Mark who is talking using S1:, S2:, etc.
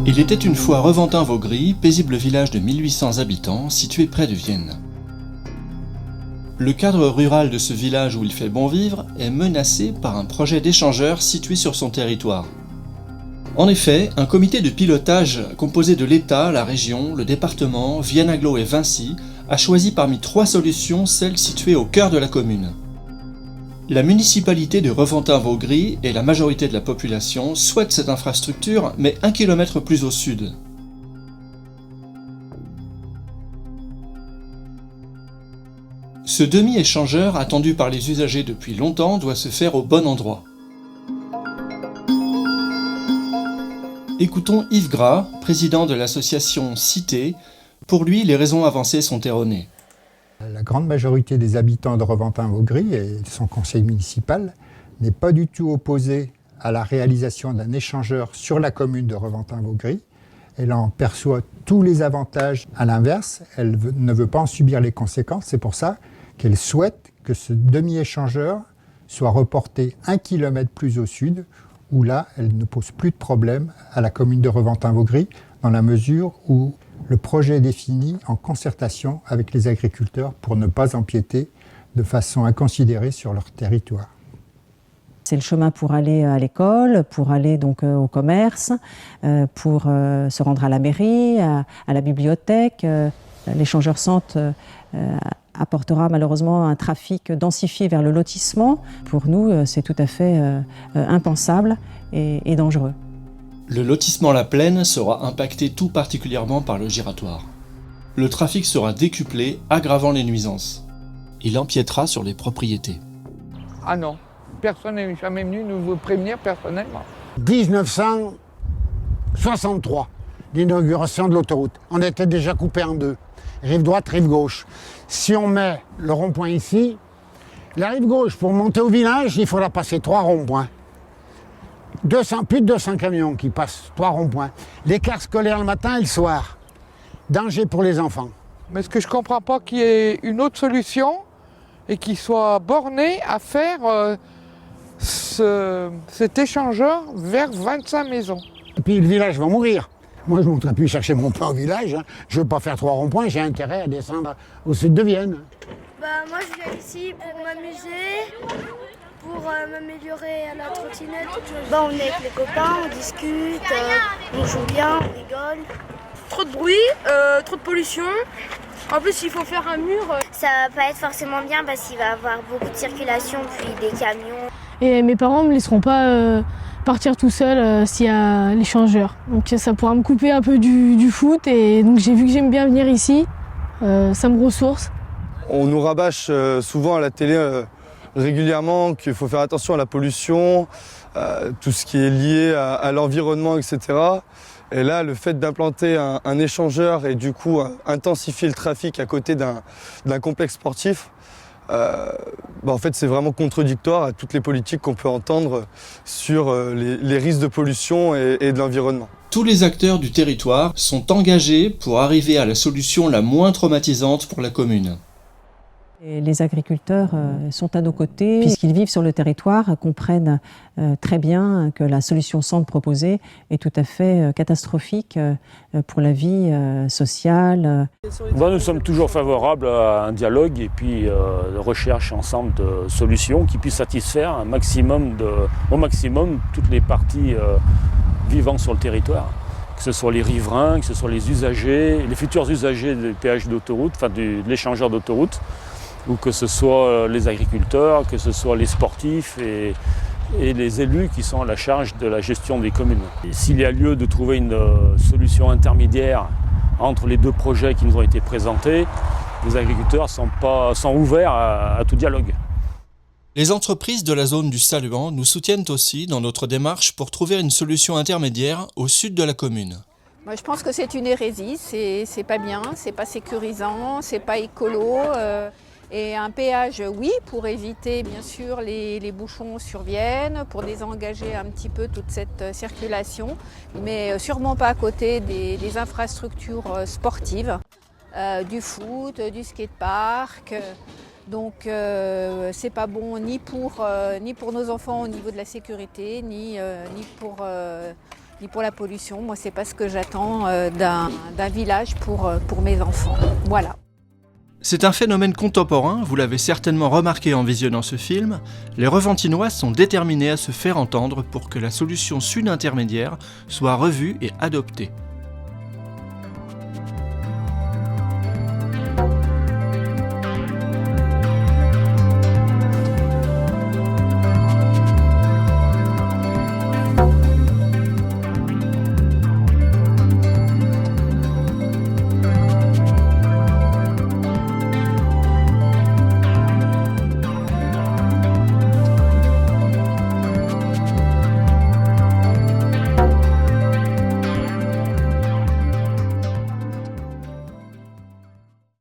S1: Il était une fois Reventin-Vaugry, paisible village de 1800 habitants situé près de Vienne. Le cadre rural de ce village où il fait bon vivre est menacé par un projet d'échangeur situé sur son territoire. En effet, un comité de pilotage composé de l'État, la région, le département, Vienne Agglo et Vinci a choisi parmi 3 solutions celle située au cœur de la commune. La municipalité de Reventin-Vaugry et la majorité de la population souhaitent cette infrastructure, mais 1 kilomètre plus au sud. Ce demi-échangeur, attendu par les usagers depuis longtemps, doit se faire au bon endroit. Écoutons Yves Gras, président de l'association Cité. Pour lui, les raisons avancées sont erronées.
S2: La grande majorité des habitants de Reventin-Vaugry et son conseil municipal n'est pas du tout opposée à la réalisation d'un échangeur sur la commune de Reventin-Vaugry. Elle en perçoit tous les avantages. À l'inverse, elle ne veut pas en subir les conséquences. C'est pour ça qu'elle souhaite que ce demi-échangeur soit reporté 1 kilomètre plus au sud, où là, elle ne pose plus de problème à la commune de Reventin-Vaugry, dans la mesure où le projet est défini en concertation avec les agriculteurs pour ne pas empiéter de façon inconsidérée sur leur territoire.
S3: C'est le chemin pour aller à l'école, pour aller donc au commerce, pour se rendre à la mairie, à la bibliothèque. L'échangeur centre apportera malheureusement un trafic densifié vers le lotissement. Pour nous, c'est tout à fait impensable et dangereux.
S1: Le lotissement La Plaine sera impacté tout particulièrement par le giratoire. Le trafic sera décuplé, aggravant les nuisances. Il empiétera sur les propriétés.
S4: Ah non, personne n'est jamais venu nous prévenir personnellement.
S5: 1963, l'inauguration de l'autoroute. On était déjà coupé en 2, rive droite, rive gauche. Si on met le rond-point ici, la rive gauche, pour monter au village, il faudra passer 3 ronds-points. Plus de 200 camions qui passent 3 ronds-points. L'écart scolaire le matin et le soir. Danger pour les enfants.
S4: Mais ce que je ne comprends pas, qu'il y ait une autre solution et qu'il soit borné à faire cet échangeur vers 25 maisons.
S5: Et puis le village va mourir. Moi, je ne monterai plus chercher mon pain au village. Je ne veux pas faire 3 ronds-points, j'ai intérêt à descendre au sud de Vienne.
S6: Moi, je viens ici pour m'amuser, pour m'améliorer à la trottinette. On est avec les copains, on discute, on joue bien, on rigole.
S7: Trop de bruit, trop de pollution. En plus, il faut faire un mur.
S6: Ça va pas être forcément bien parce qu'il va y avoir beaucoup de circulation, puis des camions.
S8: Et mes parents ne me laisseront pas partir tout seul s'il y a l'échangeur. Donc ça pourra me couper un peu du foot. Et donc j'ai vu que j'aime bien venir ici. Ça me ressource.
S9: On nous rabâche souvent à la télé régulièrement qu'il faut faire attention à la pollution, tout ce qui est lié à l'environnement, etc. Et là, le fait d'implanter un échangeur et du coup intensifier le trafic à côté d'un complexe sportif, en fait, c'est vraiment contradictoire à toutes les politiques qu'on peut entendre sur les risques de pollution et de l'environnement.
S1: Tous les acteurs du territoire sont engagés pour arriver à la solution la moins traumatisante pour la commune.
S3: Et les agriculteurs sont à nos côtés, puisqu'ils vivent sur le territoire, comprennent très bien que la solution centre proposée est tout à fait catastrophique pour la vie sociale.
S10: Nous sommes toujours favorables à un dialogue et puis de recherche ensemble de solutions qui puissent satisfaire au maximum toutes les parties vivant sur le territoire. Que ce soit les riverains, que ce soit les usagers, les futurs usagers du péage d'autoroute, de l'échangeur d'autoroute, ou que ce soit les agriculteurs, que ce soit les sportifs et les élus qui sont à la charge de la gestion des communes. S'il y a lieu de trouver une solution intermédiaire entre les 2 projets qui nous ont été présentés, les agriculteurs sont ouverts à tout dialogue.
S1: Les entreprises de la zone du Saluant nous soutiennent aussi dans notre démarche pour trouver une solution intermédiaire au sud de la commune.
S11: Moi, je pense que c'est une hérésie, c'est pas bien, c'est pas sécurisant, c'est pas écolo. Et un péage, oui, pour éviter bien sûr les bouchons sur Vienne, pour désengager un petit peu toute cette circulation, mais sûrement pas à côté des infrastructures sportives, du foot, du skatepark. Donc c'est pas bon ni pour nos enfants au niveau de la sécurité, ni pour ni pour la pollution. Moi, c'est pas ce que j'attends d'un village pour mes enfants. Voilà.
S1: C'est un phénomène contemporain, vous l'avez certainement remarqué en visionnant ce film. Les Reventinois sont déterminés à se faire entendre pour que la solution sud intermédiaire soit revue et adoptée.